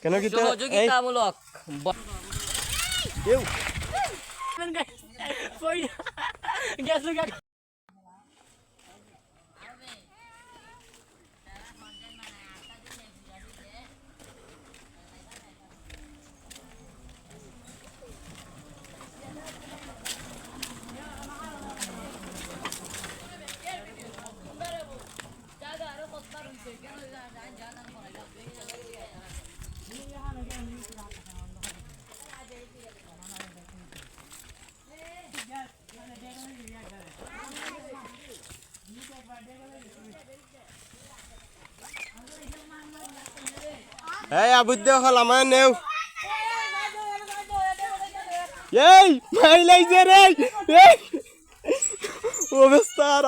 কেন কি সহযোগিতামূলক এই আবুদ্দ হল আমার নেও এই মাইলাইছে রে এই অবস্থা আর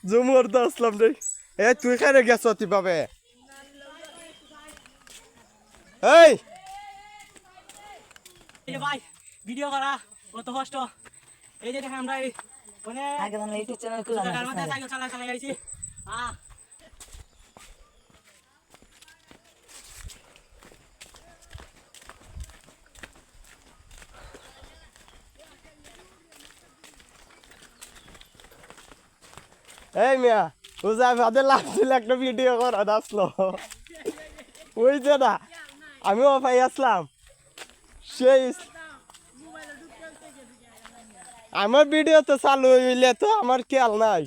জুমর দা আসলাম রে এ তুই খারে গেছ তুই পাবে এই ভাই ভিডিও করা কত কষ্ট এই যে দেখেন আমরা মানে আগে মানে ইউটিউব চ্যানেল খোলা আমাদের সাইকেল চালা যাইছি এই মিয়া ওজা ভাদে লাভ ছিল একটা ভিডিও করা আসলো ওই যে না আমিও ভাই আসলাম সেই আমার ভিডিও তো চালু হইলে তো আমার খেয়াল নাই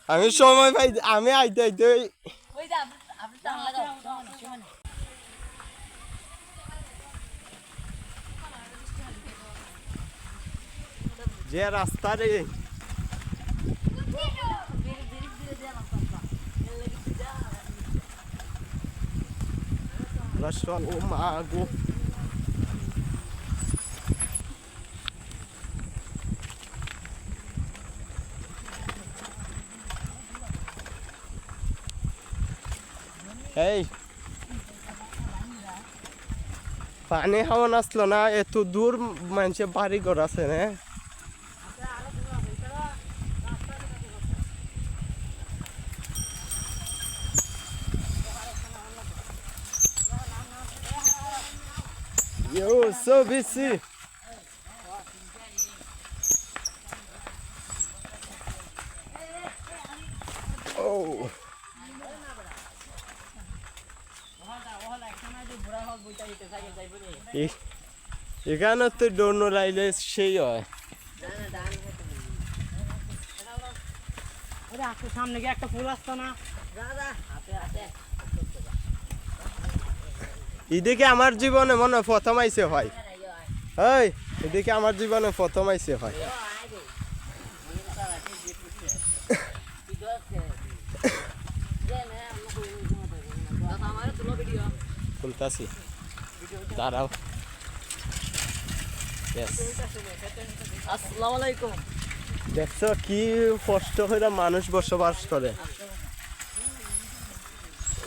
আমি সময় পাই আমি আইতে আইতে যে রাস্তা রে রসল ও মা গো এই পানি হাওয়া আসলো না এত দূর মানুষের বাড়ি ঘর আছে না Yo, so busy. Oh. এখানে তো ডোন লাইলে সেই হয় সামনে গিয়ে একটা ফুল আসতো না এদিকে আমার জীবনে মনে প্রথম আইসে হয় এই এদিকে আমার জীবনে প্রথম আইসে হয় শুনতাছি দাঁড়াও আসসালামু আলাইকুম দেখছো কি কষ্ট করে মানুষ বসবাস করে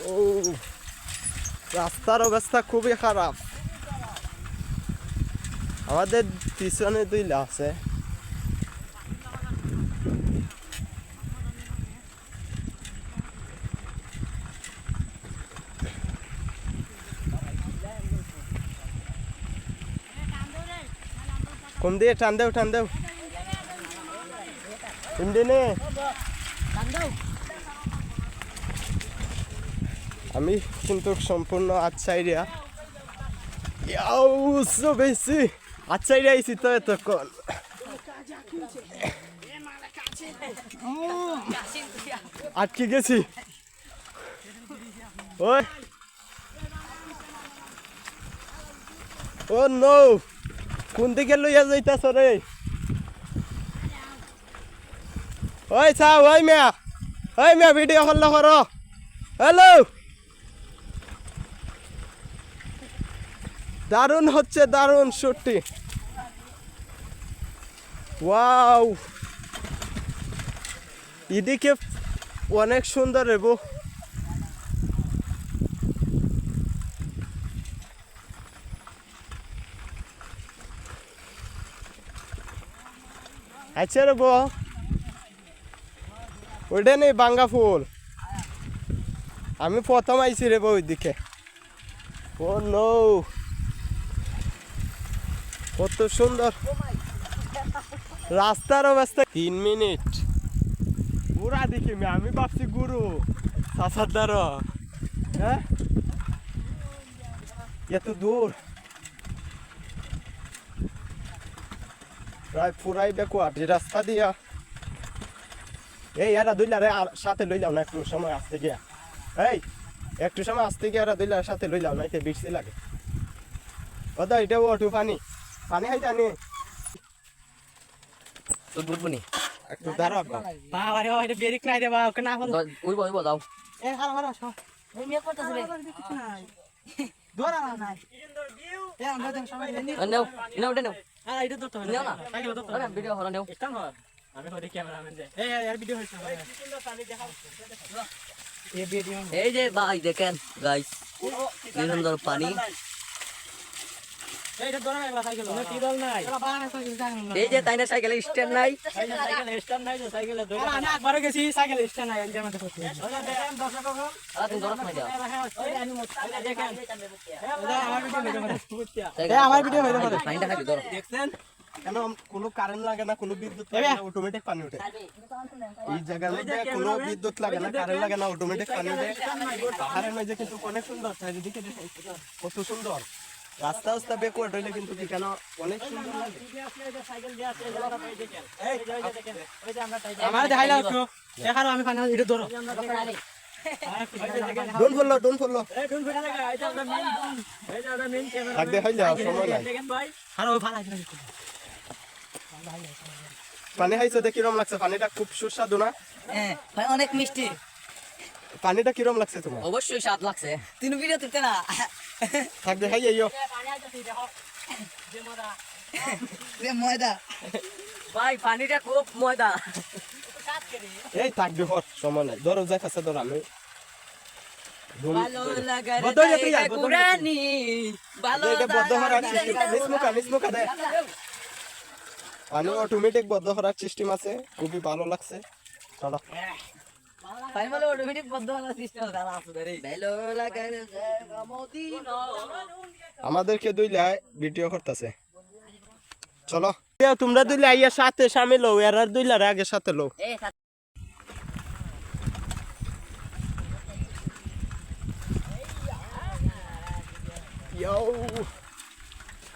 ও রাস্তার অবস্থা খুবই খারাপ আমাদের পিছনে দুইলা আছে কোন দিয়ে টান দেও ইন্ডিনে আমি কিন্তু সম্পূর্ণ আচ্ছাইরিয়া বেশি আচ্ছাইরিয়া আইসি তো এতক্ষণ আটকে গেছি ওই ও নো কোন দিকে লইয়া যাইতাছ রে ওই চা ওই মিয়া ভিডিও করলে করো হ্যালো দারুণ হচ্ছে দারুণ শুটটি ওয়াও এদিকে অনেক সুন্দর রেবো। আচ্ছা রেবো, ওইটা নেই বাঙ্গা ফুল। আমি প্রথম আইছি রেবো ওইদিকে। ও নো, কত সুন্দর রাস্তার অবস্থা। 3 মিনিট পুরা দেখি আমি ভাবছি গুরু সাসাদার, হ্যাঁ এত দূর প্রায় পুরাই বেকুয়াটি রাস্তা দিয়া। এই এরা দুইলারে সাথে লই যাও না, একটু সময় আসতে গিয়া। এই একটু সময় আসতে গিয়া এরা দুইলার সাথে লই যাও না, এতে বিরসি লাগে। ওদা এটা ওটু পানি পানি খাই জানি তো বুঝবনি একটু দাঁড়া। বাবা রে বাবা, এটা বেরিক নাই রে বাবা, ওকে না বলো। উইবো উইবো দাও এ হারা হারা সব এই মিয়া করতেছে রে দোরা নাই। এ আমরা তো সবাই জানি। নাও নাও নাও আর এটা ধরতে হবে নাও না সাইকেল ধরতে আরে হবে। ভিডিও হলো নাও স্ট্যান্ড হল আমি হরে ক্যামেরাম্যান যাই। এই আর ভিডিও হইছে এই ভিডিও। এই যে ভাই দেখেন গাইস কি সুন্দর পানি। এইটা ধরে নাই সাইকেল, না কি দল নাই। এলা বানা সাইকেল জানো না। এই যে তাইনা সাইকেলে স্ট্যান্ড নাই। সাইকেল স্ট্যান্ড নাই, সাইকেল ধরে। আমি একবার গেছি সাইকেল স্ট্যান্ড নাই, এর মধ্যে করতে। ওলা দেখেন দর্শক বাবু, আর তুমি দরস নাই দাও ওই আমি মোট দেখেন। আমার ভিডিও হইতে পারে। পানিটা খাবি ধরো দেখছেন কেন কোনো কারেন্ট লাগে না, কোনো বিদ্যুৎ লাগে না, অটোমেটিক পানি ওঠে। এই জায়গার মধ্যে কোনো বিদ্যুৎ লাগে না, কারেন্ট লাগে না, অটোমেটিক পানি ওঠে। পাহাড়ের মাঝে কিন্তু অনেক সুন্দর, চারিদিকে দেখেন কত সুন্দর। রাস্তা রাস্তা বেকওয়ার্ড হইলে কিন্তু কেন অনেক সুন্দর লাগে। আমার দেখাইলা একটু দেখারো আমি পানি এটা ধরো। ডোন ফলো এই কোন ফেটা লাগা, এটা আমরা মেইন, এটা আমরা মেইন ক্যামেরা। থাক দেখাই যাও, সময় নাই। দেখেন ভাই আরো ভালো আছে। পানি খাইছো দেখি কিরম লাগছে? পানিটা খুব সুস্বাদু না? হ্যাঁ ভাই অনেক মিষ্টি। পানিটা কিরম লাগছে তোমার? অবশ্যই স্বাদ লাগছে। তিন ভিডিও তুলতে না থাক দেখাই যাইও। রে ময়দা ভাই পানিটা খুব ময়দা। এই থাক দেখো, সময় নাই। ধরো যাই কাছে ধরো, আমি ভালো লাগা রে বদলে তুই তাই আয়, বদলে কুরানি ভালো এটা বদ্ধ করার সিস্টেম, নিসমুকা দে। পানি অটোমেটিক বদ্ধ করার সিস্টেম আছে, খুবই ভালো লাগছে। চলো ভাই বলে অটোমেটিক বন্ধ হওয়ার সিস্টেম দাঁড়া আছে রে। ভালো লাগা রে মদিনা। আমাদেরকে দুইলাই ভিডিও করতেছে। চলো তোমরা দুইলে আইয়া সাথে সামিল হও, এর আর দুইলারে আগে সাথে লও। এই ইয়ো,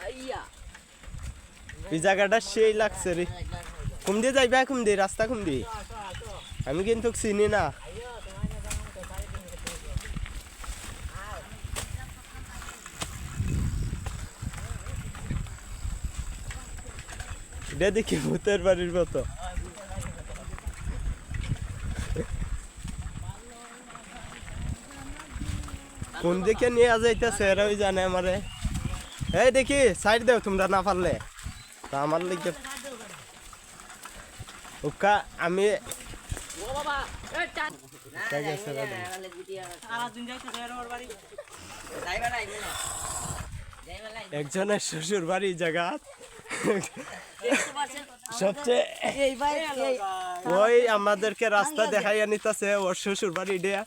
আইয়া এই জায়গাটা সেই লাগছে রে। কুম দিয়ে যাইবা, কুম দিয়ে রাস্তা কুম দিয়ে? আমি কিন্তু চিনি না। এটা দেখি ভূতের বাড়ির মতো। কোন দিকে নিয়ে যাইতেছে এরা ওই জানে আমারে। এই দেখি সাইড দেও তোমরা না পারলে, তা আমার লিখে ওকা আমি ও বাবা এই চান তাই গেছে দাদা। সারা দিন যাইতে ওর বাড়ি। যাইবা নাই না যাইবা নাই একজনের শ্বশুর বাড়ি জায়গা দেখতে পাচ্ছেন সবচেয়ে এই ভাই এই ওই আমাদেরকে রাস্তা দেখাইয়া নিতেছে ওর শ্বশুর বাড়ি দেয়া।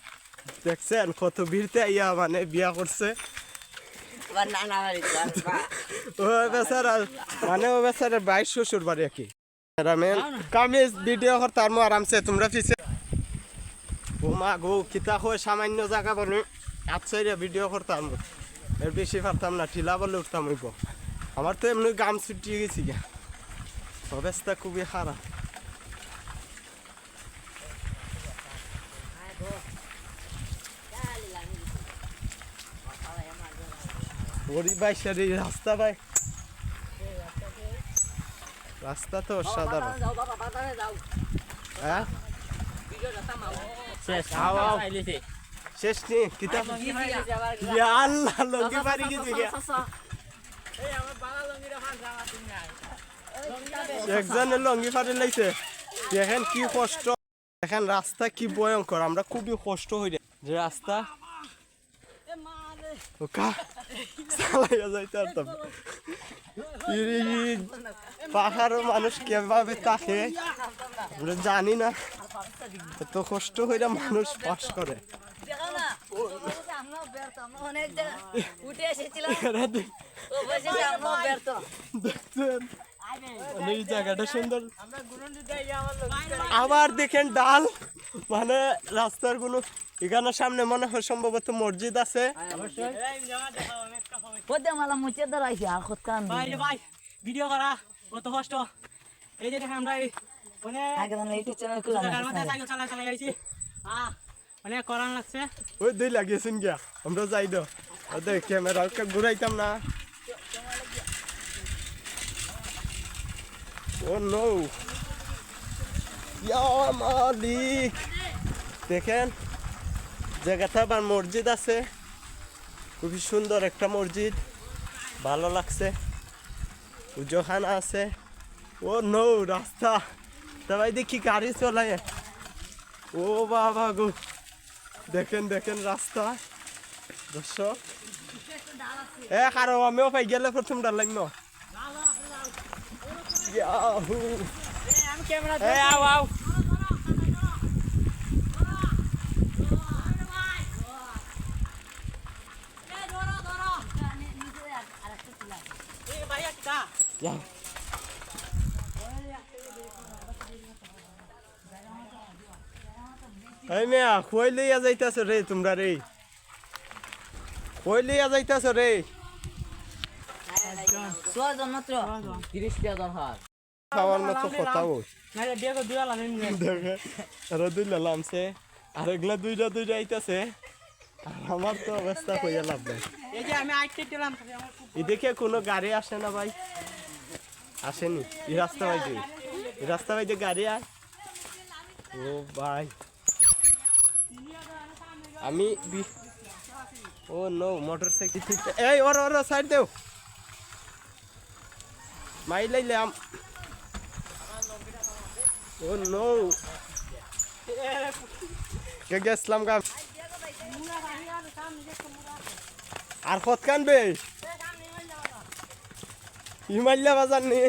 দেখছেন কত ভিড়তে আইয়া মানে বিয়া করছে। আবার না না ও বেচারা মানে ও বেচারা বাইশ শ্বশুর বাড়ি আর কি। আমি কামিজ ভিডিও করতাম আরামসে, তোমরা পিছে ও মা গো কিতা হয় সামান্য জায়গা বলে আচ্ছা ভিডিও করতাম, এর বেশি পারতাম না, ঠিলা বলে উঠতাম হইব। আমার তো এমনি গাম ছুটিয়ে গেছি গা, অবস্থা খুবই খারাপ। ওরি ভাই সারি রাস্তা ভাই, রাস্তা তো অসাধারণ। যাও বাবা বাজারে যাও হ্যাঁ ভিডিওটা থামাও শেষ আও, আও। আইলিছে। শেষ নি কিতা ইয়া আল্লাহ লঙ্গি পারি গেছি গা। এই আমার বাবা লঙ্গিরা ফান জামা তুমি নাই। একজনের লঙ্গি পারি লাইছে, দেখেন কি কষ্ট, এখন রাস্তা কি ভয়ঙ্কর, আমরা খুবই কষ্ট হই রে যে রাস্তা ওকা চালাইয়া যাইতে পারতাম। পাহাড়ের মানুষ কিভাবে থাকে আমরা জানি না, এত কষ্ট হইরা মানুষ পাস করে। দেখো না, আমরা ব্যর্থ, আমরা অনেক জায়গা উঠে এসেছিলাম, এরা দেখ- অবশেষে আমরা ব্যর্থ। দেখছেন এই জায়গাটা সুন্দর, আবার দেখেন ডাল, মানে রাস্তার কোনো এখানে সামনে মনে হয় সম্ভবত মসজিদ আছে। পদ্মা মালা মুছে ধরাইছে আর কোথাও ভাই রে ভাই, ভিডিও করা কত কষ্ট। এই যে দেখেন আমরা এই অনেক আগে আমরা ইউটিউব চ্যানেল খুলে জায়গার মধ্যে সাইকেল চালাই আইছি। অনেক করান লাগছে। ওই দুই লাগিয়েছেন গিয়া, আমরা যাই দো ওদের ক্যামেরা ঘুরাইতাম না। ও নো, ইয়া মালিক, দেখেন জায়গাটা আবার মসজিদ আছে, খুবই সুন্দর একটা মসজিদ, ভালো লাগছে, উজোখানা আছে। ও নো, রাস্তা সবাই দেখি গাড়ি চলায়। ও বাবা গো, দেখেন দেখেন রাস্তা দর্শক। কারো আমিও পাই গেলে প্রথম ডাল লাগলো। আমি ক্যামেরা আও আও, এই ভাইয়া কিটা যাও। এই মেয়া কই লইয়া যাইতাছ রে তোমরা রে, কই লইয়া যাইতাছ রে? ছয়জন মাত্র 30 টাকা দরকার। খাওয়ার মতো কথা ওই না রে বিয়ে করে দুয়া লাগেন। দেখে আরো দুই লামছে, আর এগুলা দুইটা দুইটা আইতাছে, আর আমার তো অবস্থা কইয়া লাভ নাই। এই যে আমি আইতে দিলাম আমার খুব এদিকে কোনো গাড়ি আসে না ভাই, আসেনি এই রাস্তা বাইতে, এই রাস্তা বাইতে গাড়ি আর ও ভাই আমি ও নো মোটরসাইকেল, এই ওর ওর সাইড দেও, মাই লাইলাম। ও নো, কে গেছলাম গা আর কত কানবে হিমালয়া বাজার নি।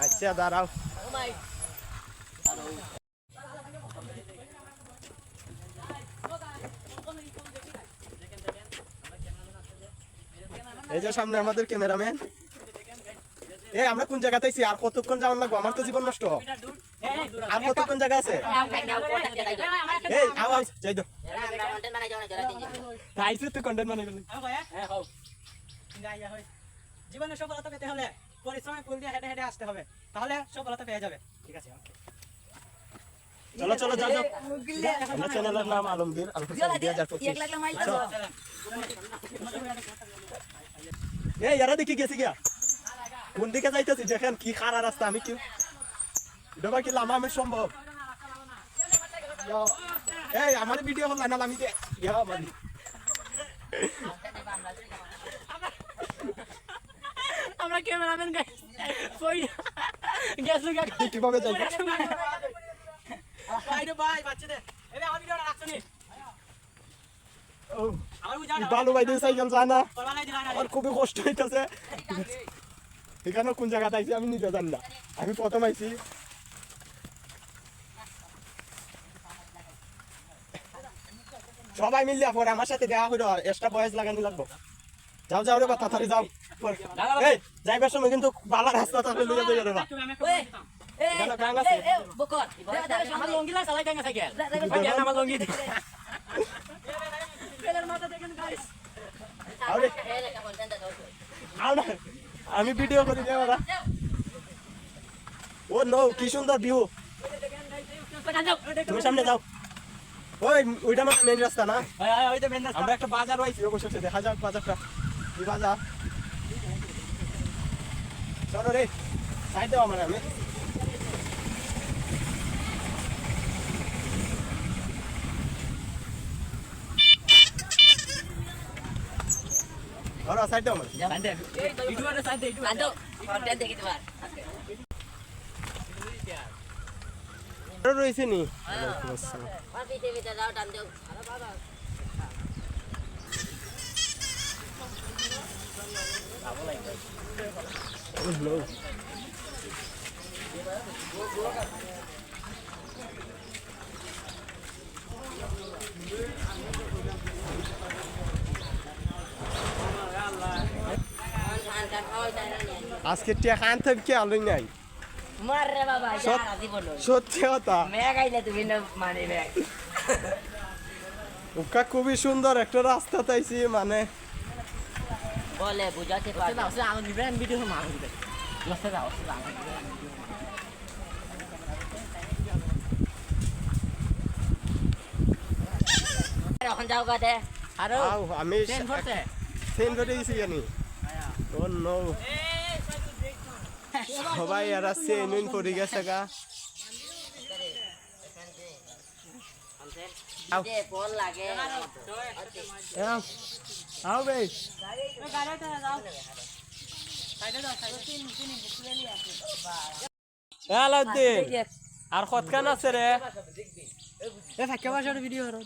আচ্ছা দাঁড়াও, এই যে সামনে আমাদের ক্যামেরাম্যান। এই আমরা কোন জায়গাতে আছি, আর কতক্ষণ যাওয়ার লাগবো, আমার তো জীবন নষ্ট, আর কতক্ষণ জায়গা আছে? এই আওয়াজ যাই দো, আইছে তো কন্টেন্ট বানাই বলে। হ্যাঁ হও গাইয়া হই। জীবনে সফলতা পেতে হলে পরিশ্রমে ফুল দিয়ে হেঁটে হেঁটে আসতে হবে, তাহলে সফলতা পেয়ে যাবে। ঠিক আছে, ওকে। চলো চলো যাও যাও, আমরা চ্যানেলের নাম আলমগীর আলহাসান 2025। এক লাখ মাইল চলো। এই ইয়ারা দেখি গেছি গিয়া, কোন দিকে যাইতেছি দেখেন কি খারাপ রাস্তা, আমি কি এটা কি লামা আমি সম্ভব? এই আমার ভিডিও হল না, আমি ইয়া মানে আমরা ক্যামেরাম্যান গাইস কই গেছে গা কিভাবে যাবো? ভাই রে ভাই বাচ্চাদের এই আমার ভিডিওটা রাখছো নি ও আমার বুঝা না ভালো ভাই সাইকেল যায় না, করবা নাই দিলা না আমার খুবই কষ্ট হইতেছে। এখানে কোন জায়গাতে আইছি আমি নিজে জানি না, আমি প্রথম আইছি। সবাই মিলিয়া পরে আমার সাথে দেখা হইল, এক্সট্রা বয়স লাগানি লাগবো। যাও যাও রে বাতা তাড়াতাড়ি যাও। এই যাইবার সময় কিন্তু বালা রাস্তা তাড়াতাড়ি লইয়া যাইয়া রে বা। তুমি আমি ওই এখানে গাং আছে। বকর আমার লঙ্গি লাগে চালাই গাঙ্গা সাইকেল আমার লঙ্গি পেলের মাথা দেখেন গাইস আরে আও না, আমি ভিডিও করি দে ওরা। ও নো, কি সুন্দর ভিউ, তুমি সামনে যাও। ওই ওইটা আমার মেইন রাস্তা না, ওই তো বেন্দাস আমরা একটা বাজার হইছি অবশ্যই, দেখা যাক বাজারটা কি বাজার। চলো রে সাইড দাও আমার, আমি ওরা সাইড দাও আদো কন্টেন্ট দেখি তোমার রয়েছে নি পাপি টিভি তে যাও টান দাও আজকে টিয়া খান থেকে কি আলোই নাই মার রে বাবা যা রাজি বলো সত্যি কথা মেঘ আইলে তুমি না মানে মেঘ ওকা খুবই সুন্দর একটা রাস্তা তাইছি মানে বলে বুঝাতে পারবে না আমি নিবেন ভিডিও মার দিবে লসে যাও এখন যাও গাতে আরো আও আমি ট্রেন করতে সেন করে গেছি জানি ও নো সবাই আর সেন করে গেছে গা যে ফোন লাগে আও বে আলাউদ্দিন আর কতখান আছে রে এ ফাঁকা বাসার ভিডিও করো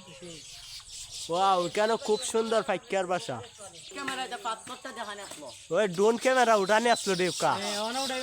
ওয়াও কেন খুব সুন্দর ফাইকার বাসা ক্যামেরাতে পাথরটা দেখানে আসলো ওই ড্রোন ক্যামেরা উঠানে আসলো রে কা অন উঠাই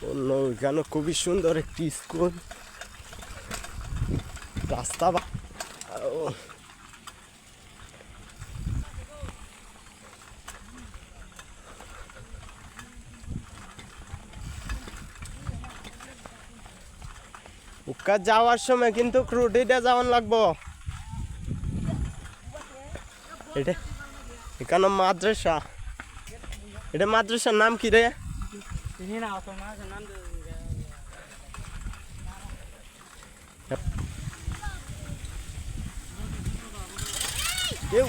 অন্য এখানে খুবই সুন্দর একটি স্কুল রাস্তা ও ওকা যাওয়ার সময় কিন্তু ক্রুটিটা যাওয়ান লাগবো এটা এখানে মাদ্রাসা এটা মাদ্রাসার নাম কি রে চিনি না তো না নাম কেউ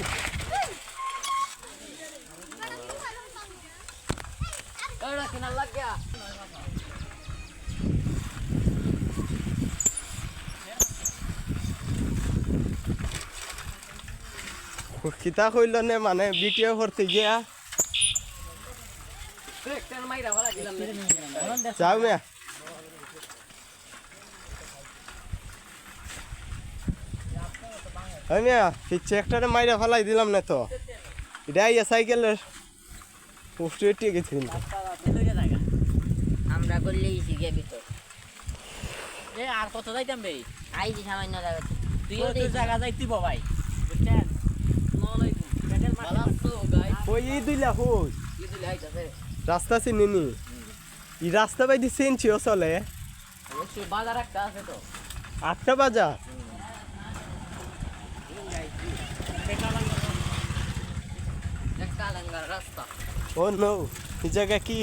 ওরা কিনা লাগ গয়া কিতা কইল নে মানে ভিডিও করতে গিয়া একটা মাইরা বলা দিলাম যাও মিয়া ওই মিয়া পিচ্ছে একটা মাইরা ফেলাই দিলাম না তো এটা ইয়া সাইকেলের পোস্টে টিকে গেছে কিন্তু আমরা করলেই শিখে ভিতর এ আর কত যাইতাম বে আইজি সামান্য জায়গা তুইও তুই জায়গা যাইতি বাবাই বুঝছেন প্যান্ডেল ভালো গাই ওই এই দুইলা হই ইদুল আইতাছে রাস্তা চিনিনি এই রাস্তা বাইদি চিনছি চলে অবশ্যই বাজার একটা আছে তো 8টা বাজার একটা লঙ্গার রাস্তা ও নো এই জায়গা কি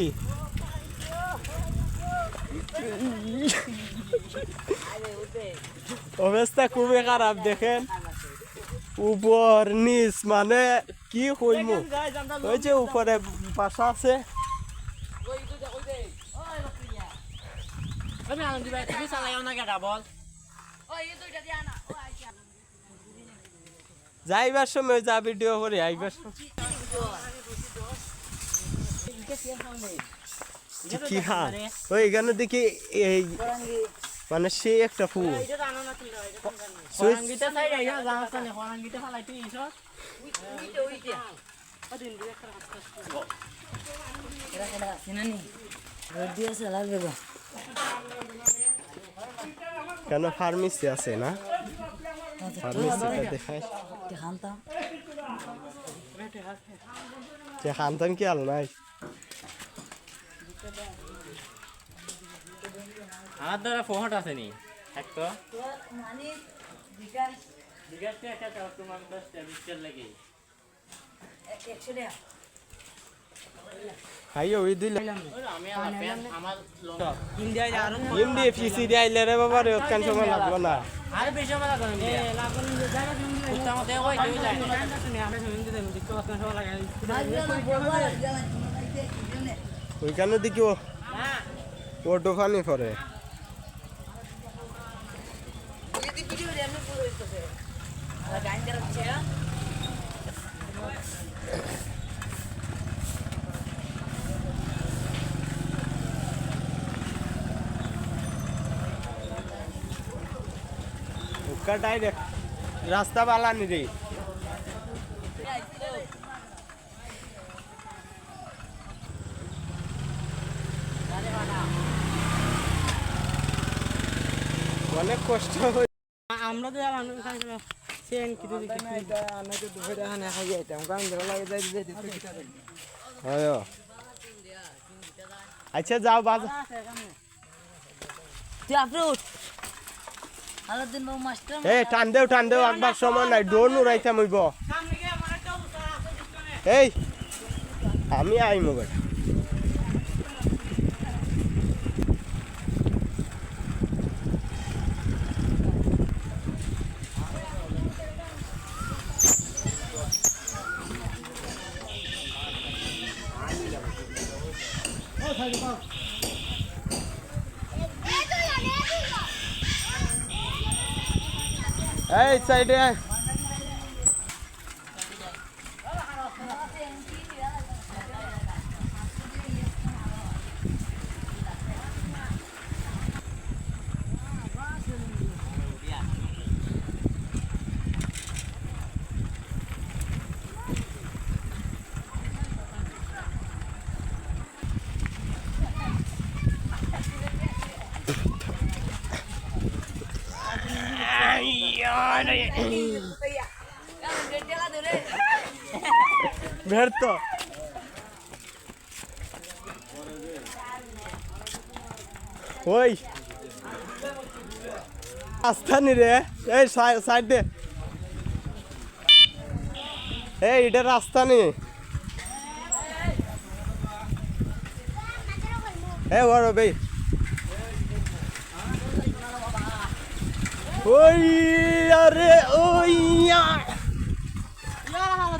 অবস্থা খুবই খারাপ দেখেন উপর নিচ মানে কি হইমু ওই যে উপরে বাসা আছে আমি আনন্দ ভাই তুমি চালাইও না কেডা বল যাইবার সময় যা ভিডিও করে আইবার সময় কি হ্যাঁ ওই এখানে দেখি এই মানে সে একটা ফুল এটা জানো না তুই ফরাঙ্গিতে চাই আইয়া জানাস না ফরাঙ্গিতে ফালাইতে ইসো এরা কেডা চিনানি রেডি আছে লাগবে গো কেন ফার্মেসি আছে না ফার্মেসিটা দেখায় খানতাম সে খানতাম কি আল নাই আমার দ্বারা ফোহট আছে নি থাকতো মানে বিকাশ জিজ্ঞাসা একটা চাও তোমার 10টা 20 লাগে 100 টাকা খাইও ওই দিলে আমি আমার প্যান আমার লং ইন্ডিয়ায় আরো এমডি পিসি দিয়ে আইলে রে বাবা রে ওখান সময় লাগবে না আর বেশি সময় লাগবে না লাগন জায়গা তুমি উত্তর মতে ওই দুই লাইন আমরা শুনতে দেব দিকে কত সময় লাগে ওইখানে দেখিও ও দোকানে পরে যদি ভিডিও এমনি পুরো হইতেছে আর গাইন করা হচ্ছে ওকা ডাইরেক্ট রাস্তা বালানি রে অনেক কষ্ট হয় আমরা তো আর মানুষ খাইছিল সেন কিছু দিকে এটা আমরা তো দুপুরে এখানে খাই যাইতাম কারণ ধরে লাগে যাই যাই দিতে কিটা দেন হয় আচ্ছা যাও বাজার তুই আপলোড আলাদিন বাবু মাস্টার এ টান দেও একবার সময় নাই ডোন উড়াইতাম হইব সামনে গিয়ে আমার একটা অবস্থা আছে দুজনে এই আমি আইমু বেটা এই সাইডে বেরতো ওই আস্তানি রে এই সাইড দে এই এটা রাস্তা নি এ বড় ভাই ওই আরে ওই ইয়া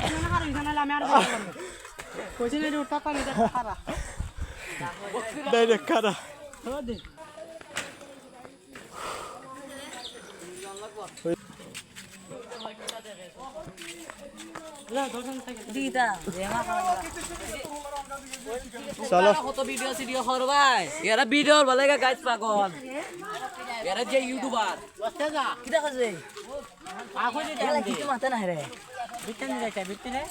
তুমি না হারি জানা আমি আর কইছি না উঠা পানি দে খারা ডাইরেক্ট খারা ও দে দিদা দেমা চলো কত ভিডিও সিডিও করবাই এরা ভিডিওর বলে গাইস পাগল এরা যে ইউটিউবার কি দেখা যায় আখো যে এলা কিছু মাথা না রে বিতেন যাইতা বিতেনে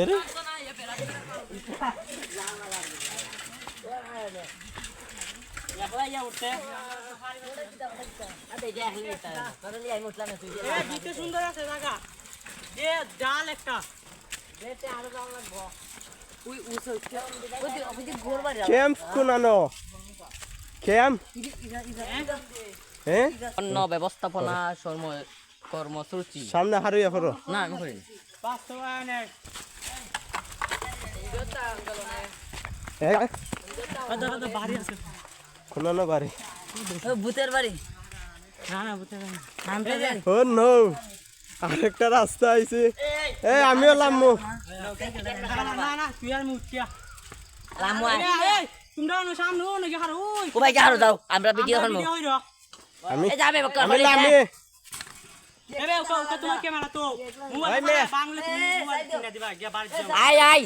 এরে একলা ইয়া উঠতে আরে দেখলি এটা করলি আই মুতলা না তুই এ বিতে সুন্দর আছে জায়গা এ ডাল একটা রেটে আরো দাম লাগবো ওই উসল ওই যে গোর বাড়ি ক্যাম্প কোনানো ক্যাম্প হ্যাঁ অন্য ব্যবস্থাপনা কর্মসূচি সামনে হারিয়ে পড়ো না আমি করিনি বাস্তবায়নের আদা আদা বাড়ি আছে কোনানো বাড়ি ভূতের বাড়ি না না বুঝতে পারি নামতে যাই ও নো আরেকটা রাস্তা আইছে এই আমিও লামু না না তুই আর মুখিয়া লামু এই তোমরা না সামনে ও নাকি হার ওই ও ভাই কারো দাও আমরা ভিডিও করব ভিডিও হইরো আমি এই যাবে বকর আমি লামি এবে ওকা ওকা তোমার ক্যামেরা তো মোবাইল বাংলা তুমি মোবাইল কিনে দিবা গিয়া বাড়ি যাও আই আই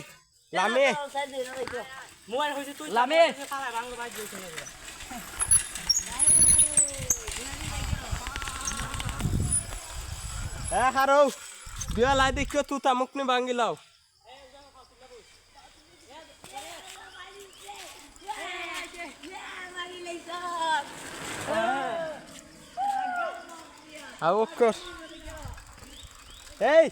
লামি মোবাইল হইছে তুই লামে। পালা বাংলা বাড়ি যাও কিনে দিবা এ হারো বিয়া লাই দেখিও তুই তামুক নি ভাঙ্গিলাও আও কর এই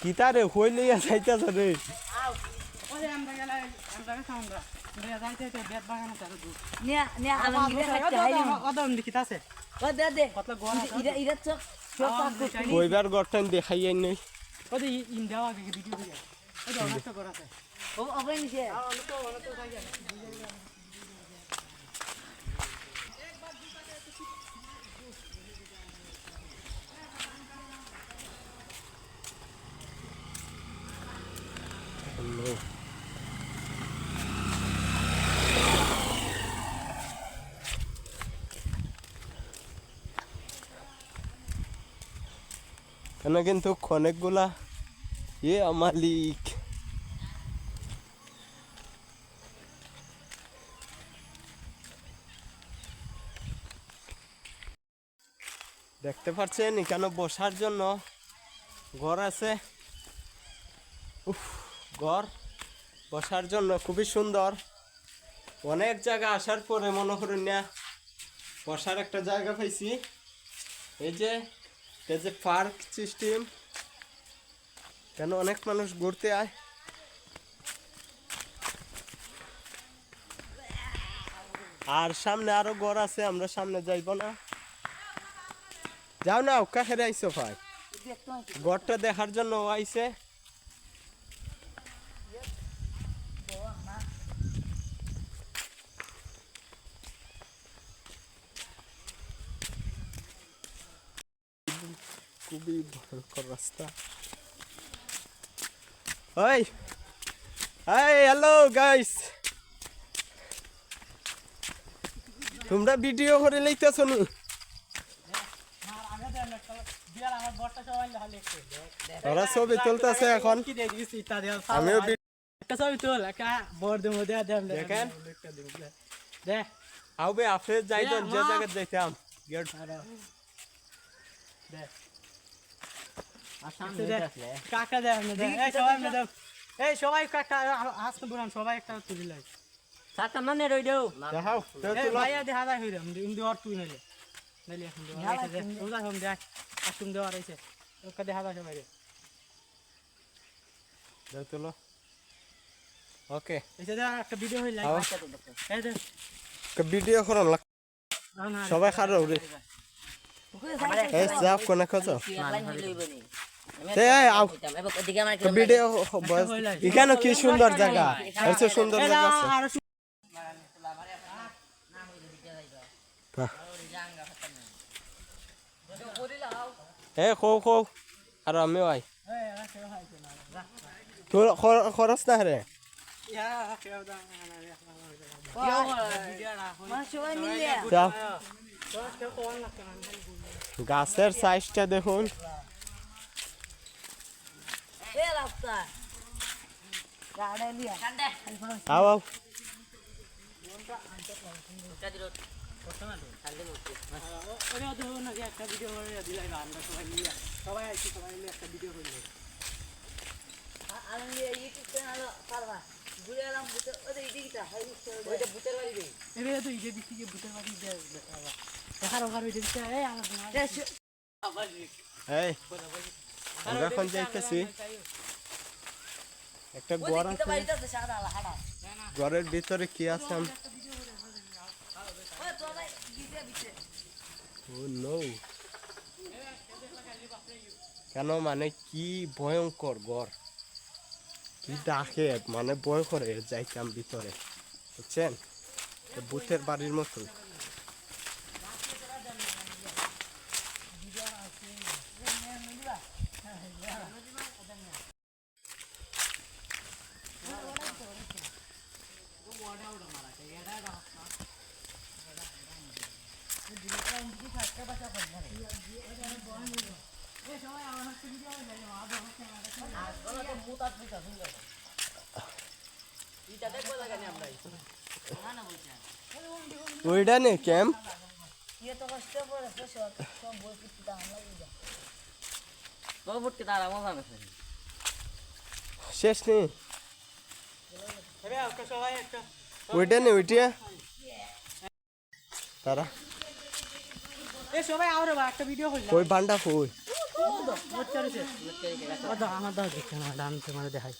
কিতারে হইলে যাইতাছ রে ওই আমরা গেলে আমরা গেছে আমরা যাইতে বেত বাগানে তার দূর নিয়া আলমগীরে খাইতে হাইলি অদম দেখিত আছে ও দে কত গোয়া ইরা ইরা চক চক কইবার গঠন দেখাই নাই ওই ইন্ডিয়া আগে ভিডিও দিয়ে ওই অনেকটা করা আছে ও ওবে নিছে এখানে কিন্তু অনেকগুলা মালিক দেখতে পাচ্ছেন এখানে বসার জন্য ঘর আছে ঘর বসার জন্য খুবই সুন্দর অনেক জায়গা আসার পরে মনে করুন না বসার একটা জায়গা পাইছি এই যে পার্ক সিস্টেম কেন অনেক মানুষ ঘুরতে আয় আর সামনে আরো ঘর আছে আমরা সামনে যাইব না যাও না কাছে আইসো ভাই ঘরটা দেখার জন্য আইছে খুবই ভয়ঙ্কর রাস্তা ওই হ্যালো গাইস তোমরা ভিডিও করে লইতেছো নি ওরা ছবি তুলতেছে এখন আমিও একটা ছবি তোল একটা বড় দেবো দেখেন দে আবে আপনি যাইতেন যে জায়গায় যাইতাম গেট দে কাকা দে এই সবাই কাকা আসতে বললাম সবাই একটা তুলি লাই সাতটা মানে রই দেও দেখাও এই ভাইয়া দেখা যায় হইরাম ইন্দি আর তুই নাইলে নাইলে এখন দে ওজা হম দেখ আসুম দেওয়া রইছে ওকে দেখা যায় সবাই দাও তুলো ওকে এই যে একটা ভিডিও হইল এই দে ভিডিও করার লাগ সবাই খারো রে এই যা কোনা খোঁজো ভিডিও এখানে কি সুন্দর জায়গা এত সুন্দর জায়গা আছে এ খো আর আমিও আই তোর খরচ না রে যাও গাছের সাইজটা দেখুন আও আও একটা ভিডিও করে দিলাই আমরা সবাই মিলে সবাই আইছি সবাই মিলে একটা ভিডিও করলে ইউটিউব চ্যানেল পারবা ঘুরে এলাম ওদের ইডিটা ওইটা ভূতের বাড়ি দেই এবারে তো ইজে দিছি যে ভূতের বাড়ি দে দেখার ওখানে ওই দিছে এই আলাদা এই আমরা এখন যাইতেছি একটা ঘর আছে ঘরের ভিতরে কি আছে ও নো কেন মানে কি ভয়ঙ্কর ঘর কি ডাকে মানে ভয় করে যাইতাম ভিতরে বুঝছেন ভূতের বাড়ির মতো ওইটা নে ক্যাম্প শেষ নেই ওইটা নে ওইটা তারা এই সবাই আরে বা একটা ভিডিও হইল ওই বান্ডা কই আমার দাও দেখে না ডান তোমার দেখাই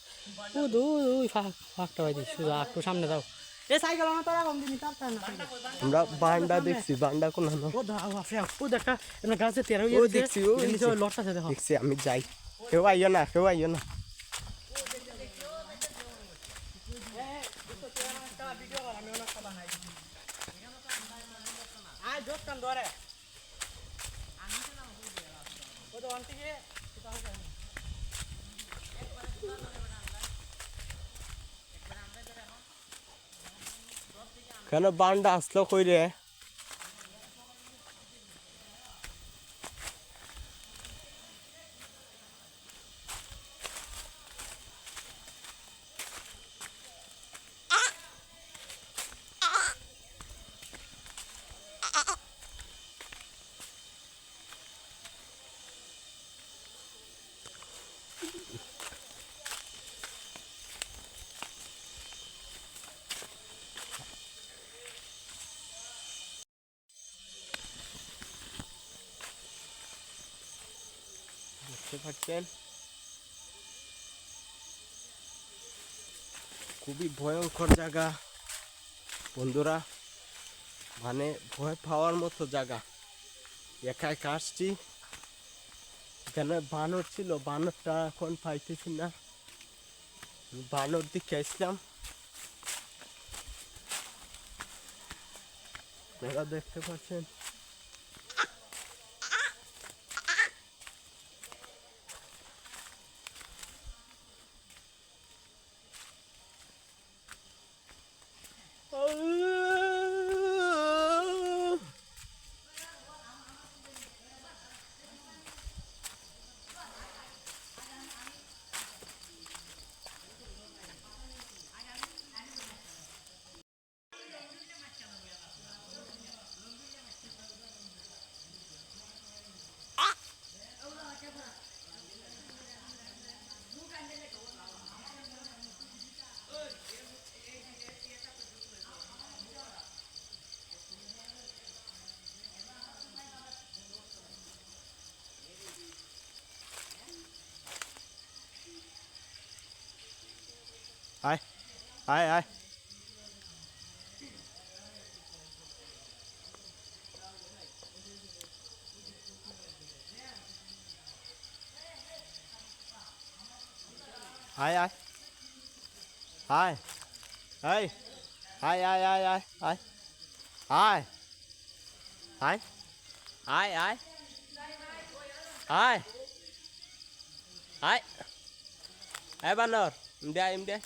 ও দুই ফাঁকটা ভাই দিস শুধু একটু সামনে দাও এ সাইকেল আমার তারা কম দিনি তার না আমরা বান্ডা দেখছি বান্ডা কোন হানো ও দাও আছে ও দেখা এমন গাছে তেরা ও দেখছি ও নিচে লটটা দেখো দেখছি আমি যাই কেউ আইও না কেউ আইও না আয় জোট কান ধরে ও তো অন্তি গিয়ে কেন বান্ডা আসলো কই রে দেখতে পাচ্ছেন খুবই ভয়ঙ্কর জায়গা বন্ধুরা মানে ভয় পাওয়ার মতো জায়গা একা একা আসছি এখানে বানর ছিল বানরটা এখন পাইতেছি না বানর দিকে আসলাম আপনারা দেখতে পাচ্ছেন আয় আয় আয় আয় আয় আয় আয় আয় আয় আয় আয় আয় আয় আয় আয় আয় আয় আয় আয় বানর এমডে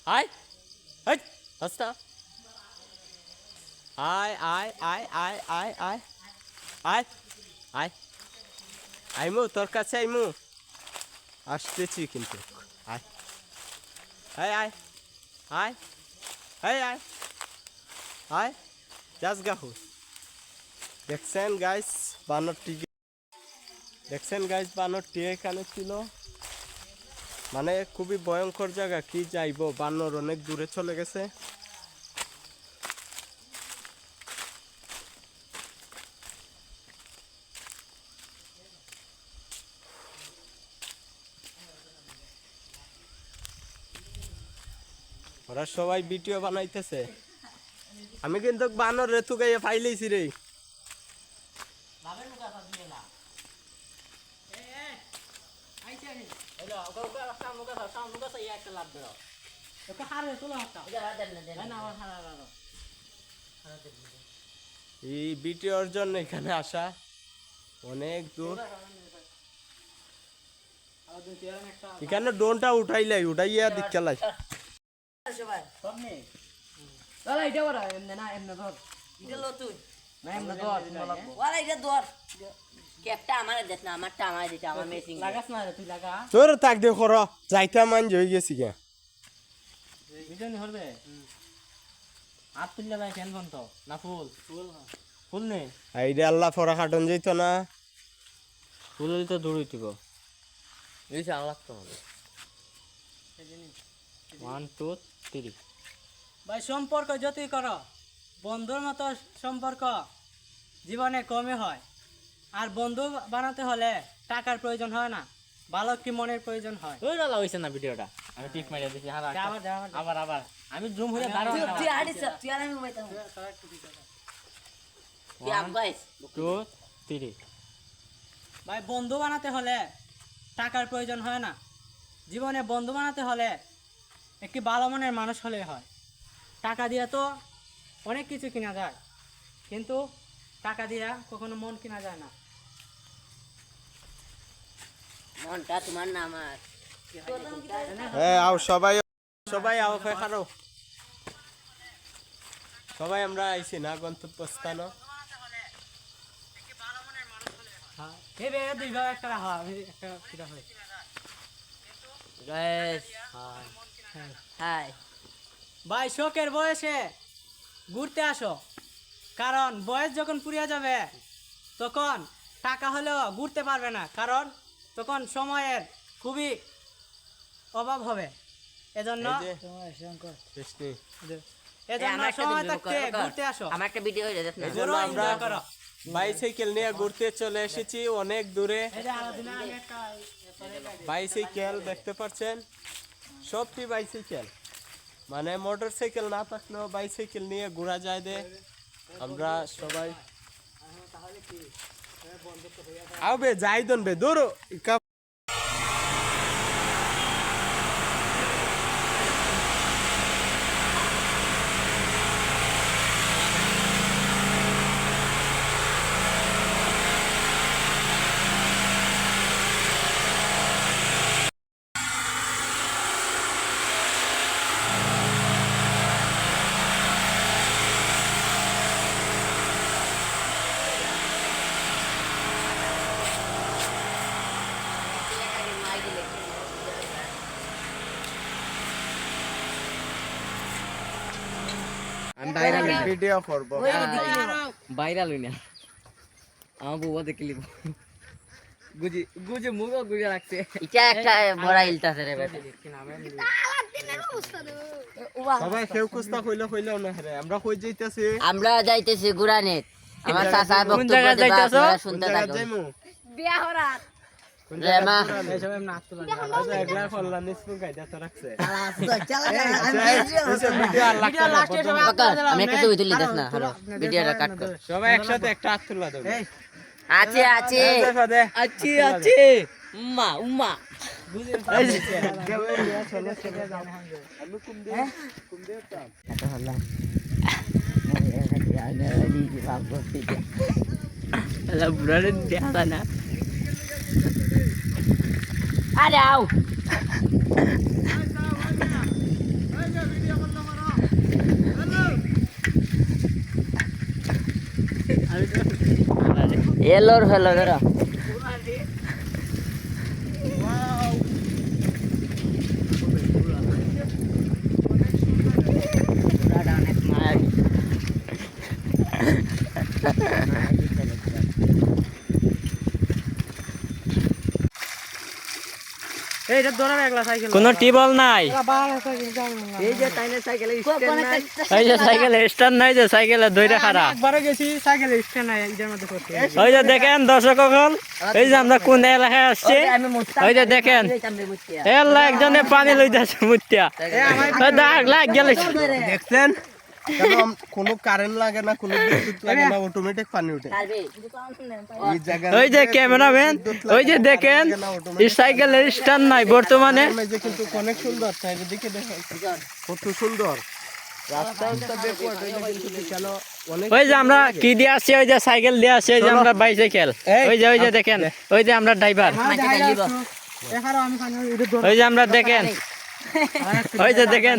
আয় আয় হস্তা আয় আয় আয় আয় আয় আয় আয় আয় আইমু তোর কাছে আইমু আসতেছি কিন্তু আয় আয় আয় আয় আয় আয় আয় যাস গাহু দেখছেন গাইস বানরটি দেখছেন গাইস বানরটি এখানে ছিল মানে খুবই ভয়ঙ্কর জায়গা কি যাইবো বানর অনেক দূরে চলে গেছে ওরা সবাই ভিডিও বানাইতেছে আমি কিন্তু বানর রে তুকাইয়া ফাইলেছি রে এই ভিডিওর জন্য এখানে আসা অনেক দূর এখানে ড্রোনটা উঠাইয়া দিকলাই সবাই দাদা এটা ওরা এমনে না এমনে ধর এটা লো তুই না এমনে ধর ওরা এটা ধর ক্যাপটা আমার দেখ না আমারটা আমার দিতে আমার মেসিং লাগাস না তুই লাগা তোর তাক দে করো যাইতা মান হয়ে গেছি গে বিজনি হরবে হাত তুললে ভাই ফ্যান বন্ধ না ফুল ফুল না ফুল নেই আইডে আল্লাহ ফরা কাটন যাইতো না ফুল হলে তো দূর হইতে গো এই যে আল্লাহ তো হবে 1 2 3 ভাই সম্পর্ক যতই করো বন্ধুর মতো সম্পর্ক জীবনে কমই হয়। আর বন্ধু বানাতে হলে টাকার প্রয়োজন হয় না, ভালো কি মনের প্রয়োজন হয়। ওই ডালা হইছে না ভিডিওটা, আমি টিক মারিয়া দিছি। হারা আবার দে, আবার দে। আবার আমি জুম হইয়া দাঁড়াও। তুই আড়ি সব তুই আর আমি বইতাম তুই আপ গাইস 2 3 ভাই বন্ধু বানাতে হলে টাকার প্রয়োজন হয় না, জীবনে বন্ধু বানাতে হলে একটি ভালো মনের মানুষ হলে হয়। টাকা দিয়ে তো অনেক কিছু কিনা যায়, কিন্তু টাকা দিয়া কখনো মন কিনা যায় না। মনটা তোমার না আমার হ্যাঁ আও সবাই সবাই আও খারো সবাই আমরা আইছি না গন্তব্যস্থান। হ্যাঁ এই বে দুই ভাগ একটা রাখা, আমি একটা কিরা হয়। গাইস হ্যাঁ হাই ভাই শোকের বয়সে ঘুরতে আসো, কারণ বয়স যখন পুরিয়া যাবে তখন টাকা হলেও ঘুরতে পারবে না, কারণ তখন সময়ের খুবই অভাব হবে। এজন্য বৃষ্টি এজন্য সময় থাকতে ঘুরতে আসো, আমার একটা ভিডিও হয়ে যাচ্ছে না এই জন্য ঘুরো, আমরা enjoy করো। বাইসাইকেল নিয়ে ঘুরতে চলে এসেছি অনেক দূরে। এই যে আলাদিন আমি একটা বাইসাইকেল দেখতে পাচ্ছেন, সবটি বাইসাইকেল, মানে মোটর সাইকেল না থাকলেও বাইসাইকেল নিয়ে ঘোরা যায় দে। আমরা সবাই আবে যাই দন বে দূর ভিডিও করব। ভাইরাল হই না আমার বউ দেখলি গুজি গুজি মুগো গুজি রাখছে এটা একটা বড় ইলতাছে রে বেটা সবাই কেউ কুস্তা কইলো কইলো না রে, আমরা কই যাইতাছি, আমরা যাইতেছি গুরানেত আমার চাচা কোন বক্তব্য জায়গায় দেবা যাইতাছো? আপনারা কোন শুনতে জায়গায় থাকুন যাইমু? কোন রে জায়গায় মা। ঘুরানি? এই সবাই নাচ তোলা আচ্ছা, এগুলা করলাম, নিষ্পুর গাইদা তো রাখছে। আমি একটা ছবি তুলি দেখ না হলো ভিডিওটা কাট কর সবাই একসাথে একটা হাত তুলা দেবো। আছে আছে আছে আছে উম্মা উম্মা আরে আও এলোর হলো ধরো এইটা ধরে একলা সাইকেল, কোনো টিবল নাই, এই যে তাইনে সাইকেলে স্ট্যান্ড নাই ওই যে সাইকেলে স্ট্যান্ড নাই, যে সাইকেলে দইটা খারাপ। একবারও গেছি সাইকেল স্ট্যান্ড নাই এটার মধ্যে করতে। ওই যে দেখেন দর্শক সকল, এই যে আমরা কোন এলাকায় আসছি, আমি মুস্তাফ ওই যে দেখেন এল্লা একজনে পানি লইতাছে মুতিয়া, ওই দাগ লাগ গেল। দেখছেন কেন কোনো কারেন্ট লাগে না, কোনো বিদ্যুৎ লাগে না, অটোমেটিক পানি উঠে এই জায়গা। ওই যে ক্যামেরাম্যান, ওই যে দেখেন এই সাইকেলের স্ট্যান্ড নাই বর্তমানে। যে কিন্তু অনেক সুন্দর, তাই দিকে দেখেন কত সুন্দর রাস্তা দেখো, কিন্তু বিশাল অনেক। ওই যে আমরা কি দিয়ে আসছি, ওই যে সাইকেল দিয়ে আসছি, ওই যে আমরা বাইসাইকেল, ওই যে দেখেন, ওই যে আমরা ড্রাইভার, এখানে আমি পানি এটা ধরে ওই যে আমরা দেখেন, ওই যে দেখেন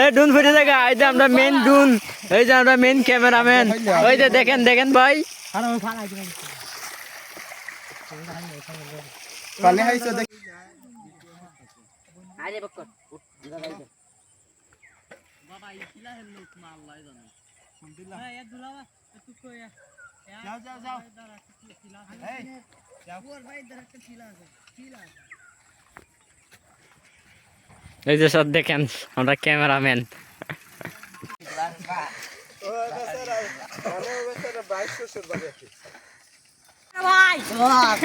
এই ডুন ফুটে দেখা, এই যে আমরা মেন ডুন, এই যে আমরা মেন ক্যামেরাম্যান, ওই যে দেখেন দেখেন ভাই, আর ওই ফালাই দিলাম। পানি হাইছে দেখ। আরে বকর এই এক দুলা একটু কই যাও যাও যাও এই এই যে সব দেখেন আমরা ক্যামেরাম্যান। বাইশ শ্বশুর বাড়ি আর কি ভাই ধর